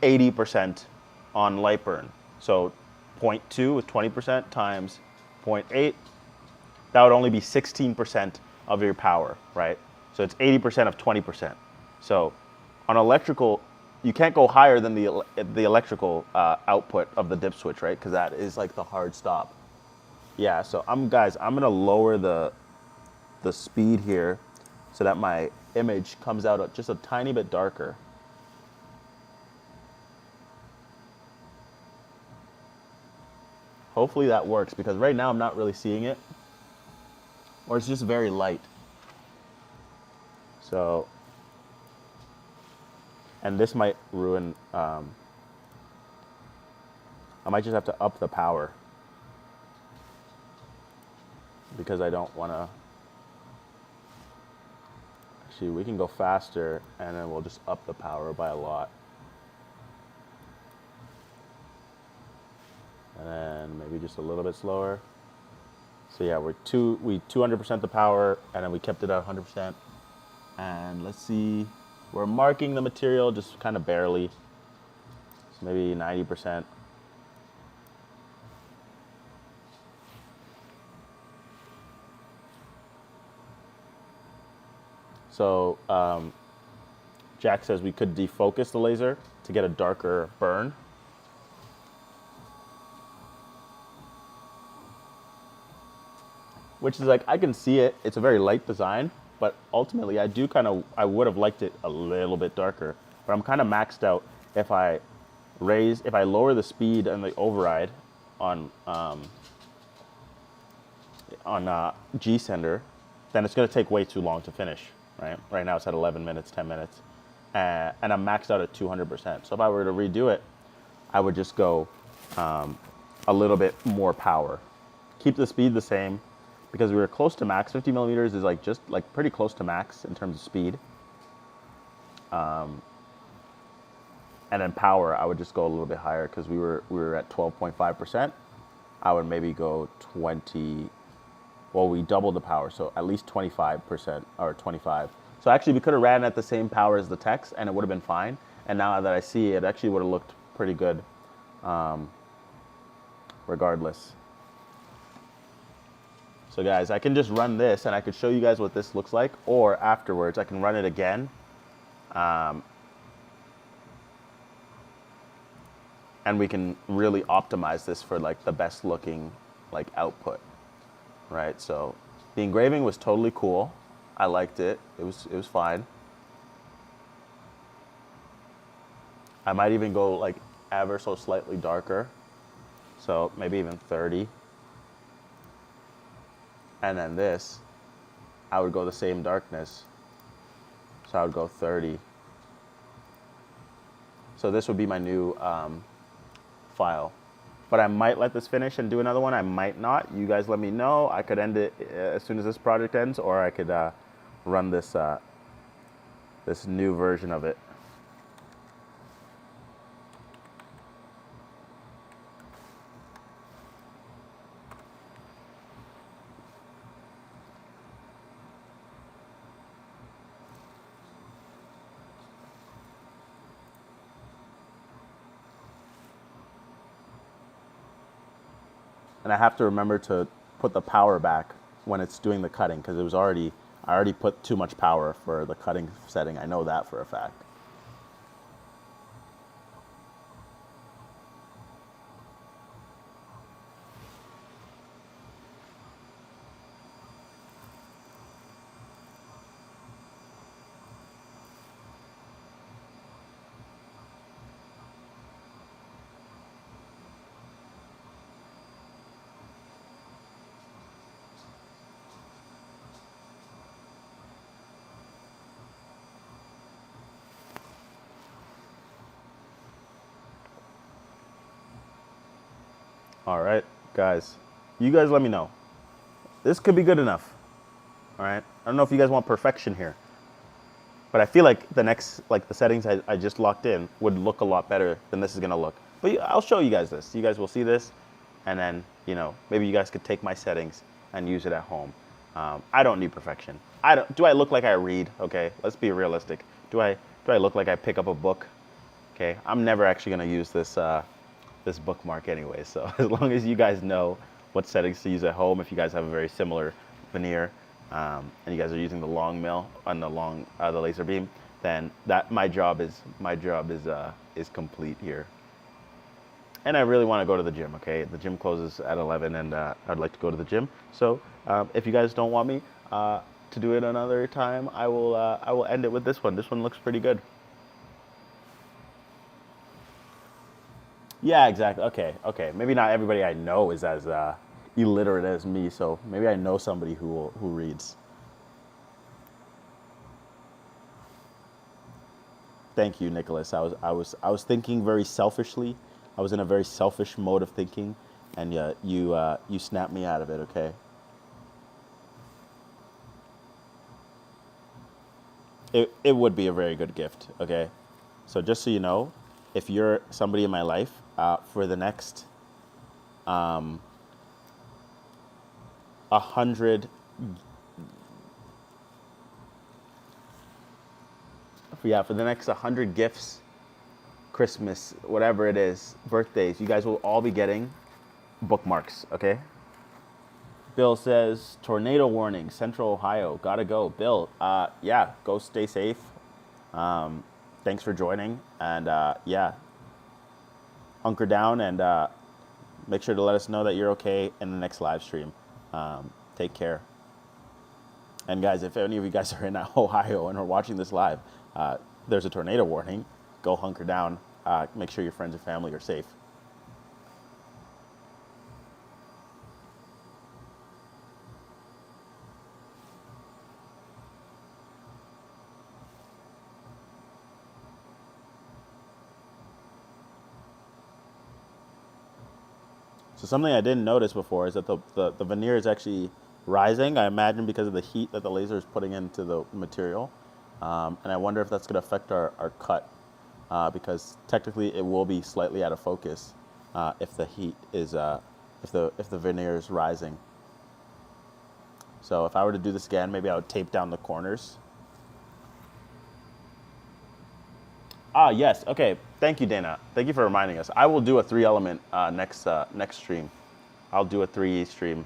[SPEAKER 1] 80% on light burn. So 0.2 with 20% times 0.8, that would only be 16% of your power, right? So it's 80% of 20%. So on electrical, you can't go higher than the electrical output of the dip switch, right? Because that is like the hard stop. Yeah, so guys, I'm gonna lower the speed here so that my image comes out just a tiny bit darker. Hopefully that works, because right now I'm not really seeing it. or it's just very light. So, and this might ruin, I might just have to up the power because I don't want to, actually we can go faster and then we'll just up the power by a lot. And then maybe just a little bit slower. So yeah, we 200% the power, and then we kept it at 100%. And let's see, we're marking the material just kind of barely. So maybe 90%. So Jack says we could defocus the laser to get a darker burn. Which is like, I can see it. It's a very light design, but ultimately I would have liked it a little bit darker. But I'm kind of maxed out. If I lower the speed and the override on G Sender, then it's going to take way too long to finish, right? Right now it's at 11 minutes, 10 minutes, and I'm maxed out at 200%. So if I were to redo it, I would just go a little bit more power. Keep the speed the same, because we were close to max. 50 millimeters is like just like pretty close to max in terms of speed. And then power, I would just go a little bit higher because we were at 12.5%. I would maybe go 20. Well, we doubled the power, so at least 25% or 25. So actually, we could have ran at the same power as the text, and it would have been fine. And now that I see it, actually would have looked pretty good, regardless. So guys, I can just run this, and I could show you guys what this looks like, or afterwards, I can run it again. And we can really optimize this for like the best looking like output, right? So the engraving was totally cool. I liked it. It was fine. I might even go like ever so slightly darker. So maybe even 30. And then this, I would go the same darkness. So I would go 30. So this would be my new file. But I might let this finish and do another one. I might not. You guys let me know. I could end it as soon as this project ends, or I could run this this new version of it. And I have to remember to put the power back when it's doing the cutting, because I already put too much power for the cutting setting. I know that for a fact. All right, guys, you guys let me know. This could be good enough. All right, I don't know if you guys want perfection here, but I feel like the settings I just locked in would look a lot better than this is gonna look. But I'll show you guys this. You guys will see this, and then, maybe you guys could take my settings and use it at home. I don't need perfection. Do I look like I read? Okay, let's be realistic. Do I look like I pick up a book? Okay, I'm never actually gonna use this this bookmark anyway. So as long as you guys know what settings to use at home, if you guys have a very similar veneer, and you guys are using the long mill on the LaserBeam, then my job is complete here. And I really want to go to the gym. Okay, the gym closes at 11, and I'd like to go to the gym. So if you guys don't want me to do it another time, I will end it with this one. This one looks pretty good. Yeah, exactly. Okay. Maybe not everybody I know is as illiterate as me, so maybe I know somebody who reads. Thank you, Nicholas. I was thinking very selfishly. I was in a very selfish mode of thinking, and you snapped me out of it. Okay. It would be a very good gift. Okay. So just so you know, if you're somebody in my life, for the next 100, yeah, for the next 100 gifts, Christmas, whatever it is, birthdays, you guys will all be getting bookmarks. Okay. Bill says tornado warning, Central Ohio. Gotta go, Bill. Yeah, go stay safe. Thanks for joining, and yeah, hunker down and make sure to let us know that you're okay in the next live stream. Take care. And guys, if any of you guys are in Ohio and are watching this live, there's a tornado warning. Go hunker down. Make sure your friends and family are safe. So something I didn't notice before is that the veneer is actually rising. I imagine because of the heat that the laser is putting into the material. And I wonder if that's going to affect our cut, because technically it will be slightly out of focus if the heat is, if the veneer is rising. So if I were to do this again, maybe I would tape down the corners. Ah, yes. Okay. Thank you, Dana. Thank you for reminding us. I will do a 3-element next stream. I'll do a 3E stream,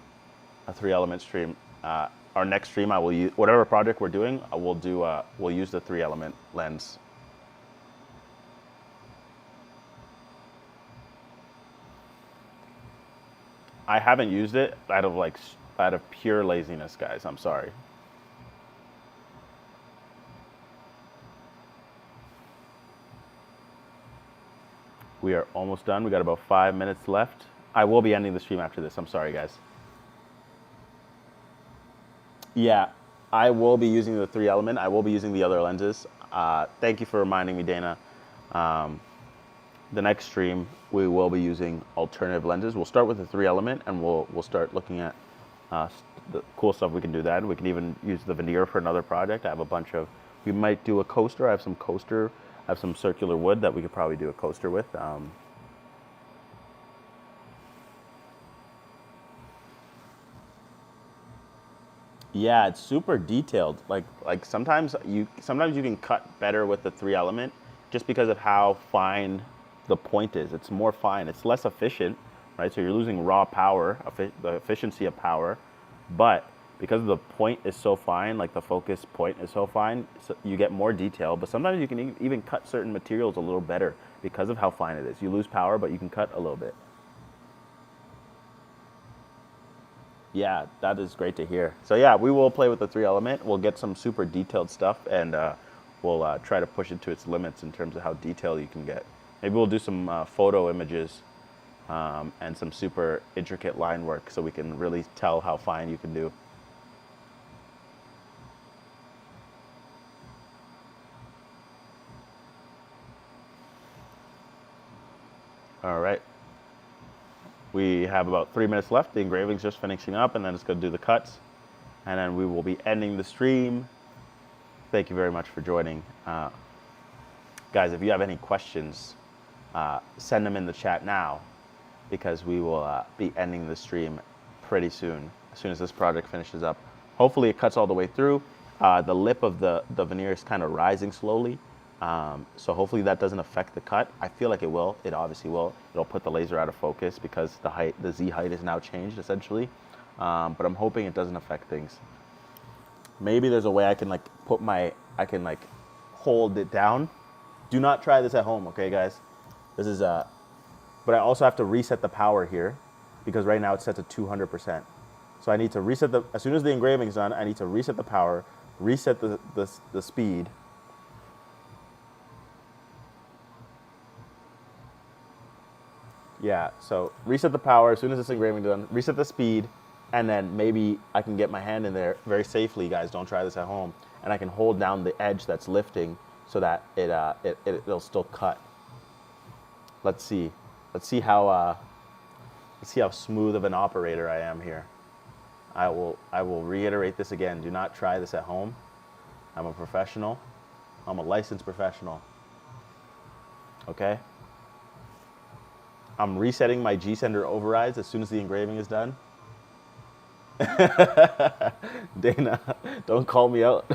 [SPEAKER 1] a 3-element stream. Our next stream, I will use whatever project we're doing. We'll use the 3-element lens. I haven't used it out of pure laziness, guys. I'm sorry. We are almost done. We got about 5 minutes left. I will be ending the stream after this. I'm sorry, guys. Yeah, I will be using the 3-element. I will be using the other lenses. Thank you for reminding me, Dana. The next stream, we will be using alternative lenses. We'll start with the 3-element, and we'll start looking at the cool stuff we can do that. We can even use the veneer for another project. I have a bunch of. We might do a coaster. I have some coaster. I have some circular wood that we could probably do a coaster with. Yeah, it's super detailed. Like sometimes you can cut better with the 3-element just because of how fine the point is. It's more fine. It's less efficient, right? So you're losing raw power, the efficiency of power, but because the point is so fine, like the focus point is so fine, so you get more detail. But sometimes you can even cut certain materials a little better because of how fine it is. You lose power, but you can cut a little bit. Yeah, that is great to hear. So yeah, we will play with the 3-element. We'll get some super detailed stuff, and we'll try to push it to its limits in terms of how detailed you can get. Maybe we'll do some photo images and some super intricate line work so we can really tell how fine you can do. All right. We have about 3 minutes left. The engraving's just finishing up, and then it's going to do the cuts. And then we will be ending the stream. Thank you very much for joining. Guys, if you have any questions, send them in the chat now, because we will be ending the stream pretty soon, as soon as this project finishes up. Hopefully it cuts all the way through. The lip of the veneer is kind of rising slowly. So hopefully that doesn't affect the cut. I feel like it will. It obviously will. It'll put the laser out of focus because the Z height is now changed essentially. But I'm hoping it doesn't affect things. Maybe there's a way I can hold it down. Do not try this at home, okay, guys? This is but I also have to reset the power here because right now it's set to 200%. So I need to reset as soon as the engraving's done, I need to reset the power, reset the speed. Yeah, so reset the power as soon as this engraving is done, reset the speed, and then maybe I can get my hand in there very safely, guys. Don't try this at home. And I can hold down the edge that's lifting so that it'll still cut. Let's see. Let's see how smooth of an operator I am here. I will reiterate this again. Do not try this at home. I'm a professional. I'm a licensed professional. Okay? I'm resetting my G-Sender overrides as soon as the engraving is done. Dana, don't call me out.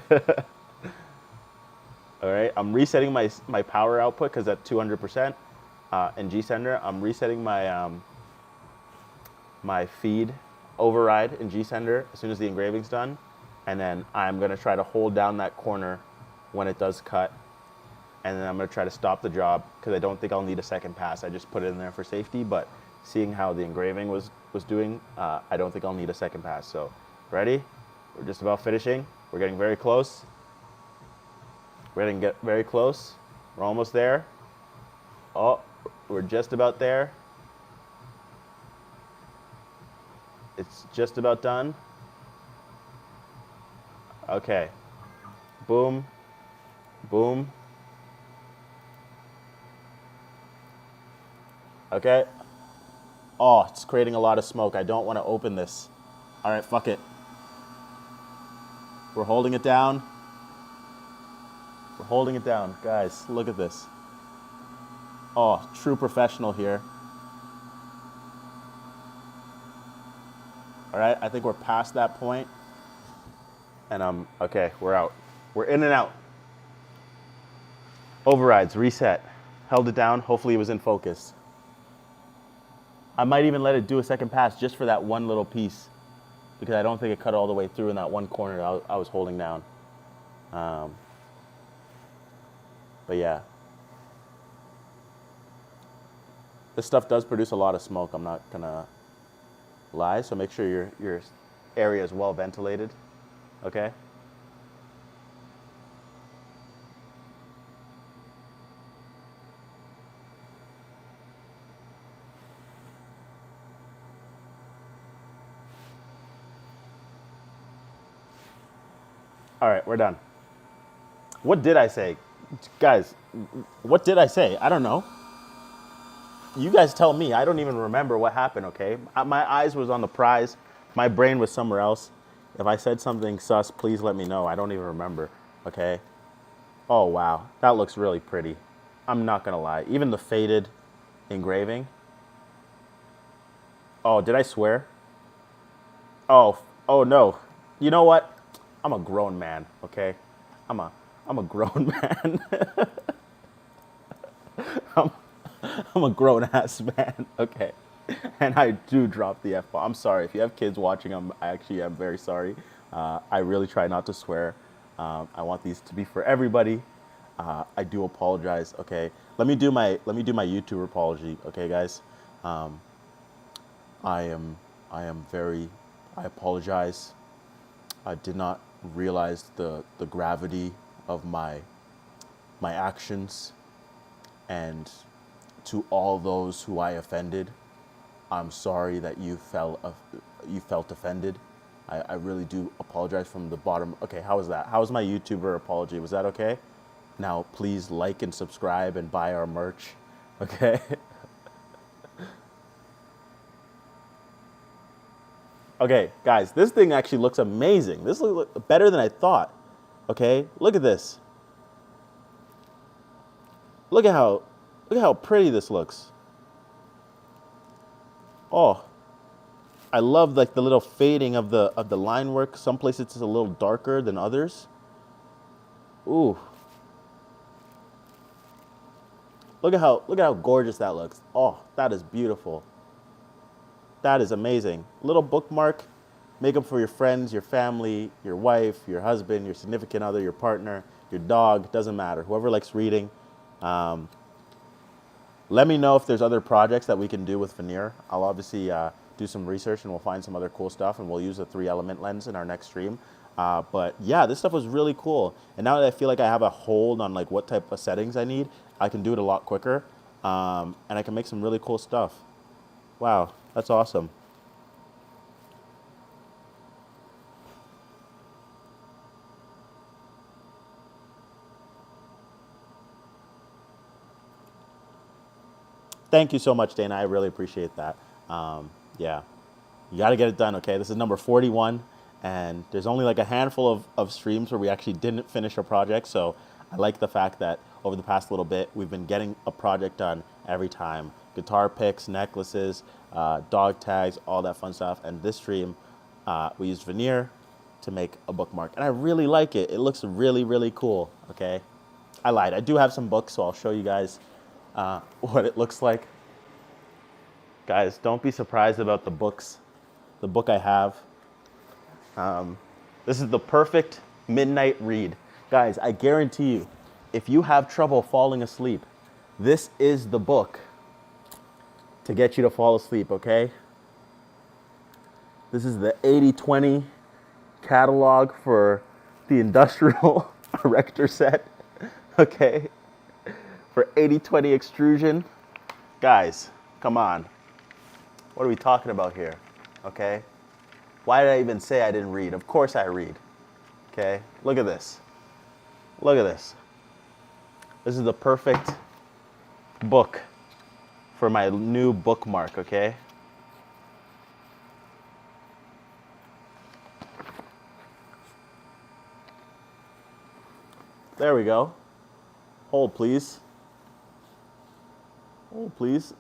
[SPEAKER 1] All right, I'm resetting my power output because at 200% in G-Sender. I'm resetting my my feed override in G-Sender as soon as the engraving's done. And then I'm gonna try to hold down that corner when it does cut. And then I'm gonna try to stop the job because I don't think I'll need a second pass. I just put it in there for safety, but seeing how the engraving was doing, I don't think I'll need a second pass. So, ready? We're just about finishing. We're getting very close. We're gonna get very close. We're almost there. Oh, we're just about there. It's just about done. Okay. Boom. Boom. Okay. Oh, it's creating a lot of smoke. I don't want to open this. All right, fuck it. We're holding it down. We're holding it down. Guys, look at this. Oh, true professional here. All right, I think we're past that point. And okay, we're out. We're in and out. Overrides, reset. Held it down, hopefully it was in focus. I might even let it do a second pass just for that one little piece because I don't think it cut all the way through in that one corner I was holding down. But yeah. This stuff does produce a lot of smoke, I'm not gonna lie, so make sure your area is well ventilated, okay? All right, we're done. What did I say? Guys, what did I say? I don't know. You guys tell me. I don't even remember what happened, okay? My eyes was on the prize. My brain was somewhere else. If I said something sus, please let me know. I don't even remember, okay? Oh, wow. That looks really pretty. I'm not going to lie. Even the faded engraving. Oh, did I swear? Oh, oh no. You know what? I'm a grown man, okay? I'm a grown man. I'm a grown ass man, okay? And I do drop the F-bomb. I'm sorry. If you have kids watching, I'm very sorry. I really try not to swear. I want these to be for everybody. I do apologize, okay? Let me do my YouTube apology, okay, guys? I apologize. I did not realize the gravity of my actions, and to all those who I offended, I'm sorry that you felt offended. I really do apologize from the bottom. Okay, how was that? How was my YouTuber apology? Was that okay? Now, please like and subscribe and buy our merch, okay? Okay, guys, this thing actually looks amazing. This looks better than I thought, okay? Look at this. Look at how pretty this looks. Oh, I love like the little fading of the line work. Some places it's a little darker than others. Ooh. Look at how gorgeous that looks. Oh, that is beautiful. That is amazing. Little bookmark. Make them for your friends, your family, your wife, your husband, your significant other, your partner, your dog. Doesn't matter. Whoever likes reading. Let me know if there's other projects that we can do with veneer. I'll obviously do some research and we'll find some other cool stuff, and we'll use a 3-element lens in our next stream. But yeah, this stuff was really cool. And now that I feel like I have a hold on like what type of settings I need, I can do it a lot quicker, and I can make some really cool stuff. Wow, that's awesome. Thank you so much, Dana. I really appreciate that. Yeah, you got to get it done, okay? This is number 41, and there's only like a handful of streams where we actually didn't finish a project. So I like the fact that over the past little bit, we've been getting a project done every time. Guitar picks, necklaces, dog tags, all that fun stuff. And this stream, we used veneer to make a bookmark. And I really like it. It looks really, really cool, okay? I lied. I do have some books, so I'll show you guys what it looks like. Guys, don't be surprised about the books. The book I have. This is the perfect midnight read. Guys, I guarantee you, if you have trouble falling asleep, this is the book to get you to fall asleep, okay? This is the 80/20 catalog for the industrial erector set, okay? For 80/20 extrusion. Guys, come on. What are we talking about here, okay? Why did I even say I didn't read? Of course I read, okay? Look at this. Look at this. This is the perfect book for my new bookmark, okay? There we go. Hold, please. Hold, please.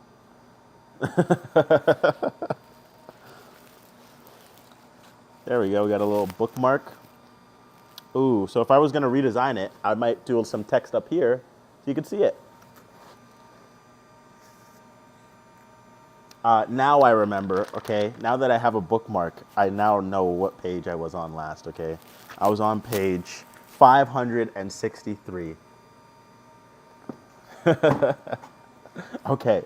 [SPEAKER 1] There we go. We got a little bookmark. Ooh, so if I was going to redesign it, I might do some text up here so you can see it. Now I remember, okay? Now that I have a bookmark, I now know what page I was on last, okay? I was on page 563. Okay,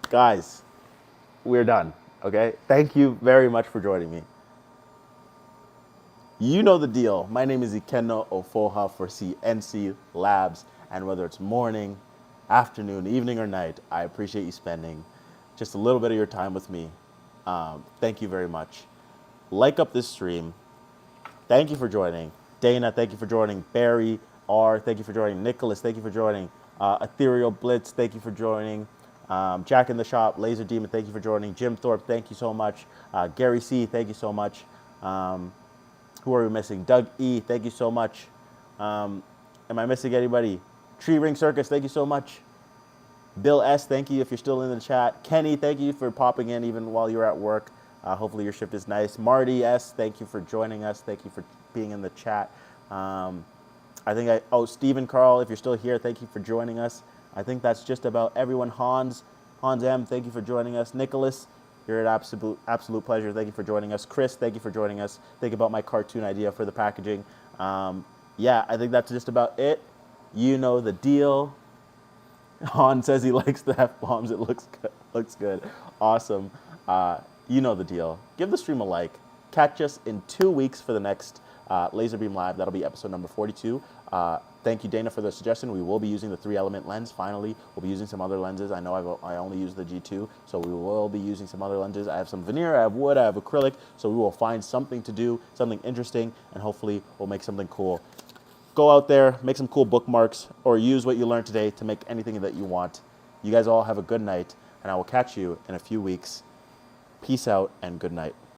[SPEAKER 1] guys, we're done, okay? Thank you very much for joining me. You know the deal. My name is Ikenna Ofoha for CNC Labs, and whether it's morning, afternoon, evening, or night, I appreciate you spending just a little bit of your time with me. Thank you very much. Like up this stream. Thank you for joining. Dana, thank you for joining. Barry R, thank you for joining. Nicholas, thank you for joining. Ethereal Blitz, thank you for joining. Jack in the Shop, Laser Demon, thank you for joining. Jim Thorpe, thank you so much. Gary C, thank you so much. Who are we missing? Doug E, thank you so much. Am I missing anybody? Tree Ring Circus, thank you so much. Bill S, thank you if you're still in the chat. Kenny, thank you for popping in even while you're at work. Hopefully your shift is nice. Marty S, thank you for joining us. Thank you for being in the chat. Stephen Carl, if you're still here, thank you for joining us. I think that's just about everyone. Hans M, thank you for joining us. Nicholas, you're an absolute pleasure. Thank you for joining us. Chris, thank you for joining us. Think about my cartoon idea for the packaging. Yeah, I think that's just about it. You know the deal. Han says he likes the F-bombs. It looks good. Awesome. You know the deal. Give the stream a like. Catch us in 2 weeks for the next LaserBeam Live. That'll be episode number 42. Thank you, Dana, for the suggestion. We will be using the 3-element lens. Finally, we'll be using some other lenses. I know I only use the G2, so we will be using some other lenses. I have some veneer, I have wood, I have acrylic, so we will find something to do, something interesting, and hopefully we'll make something cool. Go out there, make some cool bookmarks, or use what you learned today to make anything that you want. You guys all have a good night, and I will catch you in a few weeks. Peace out and good night.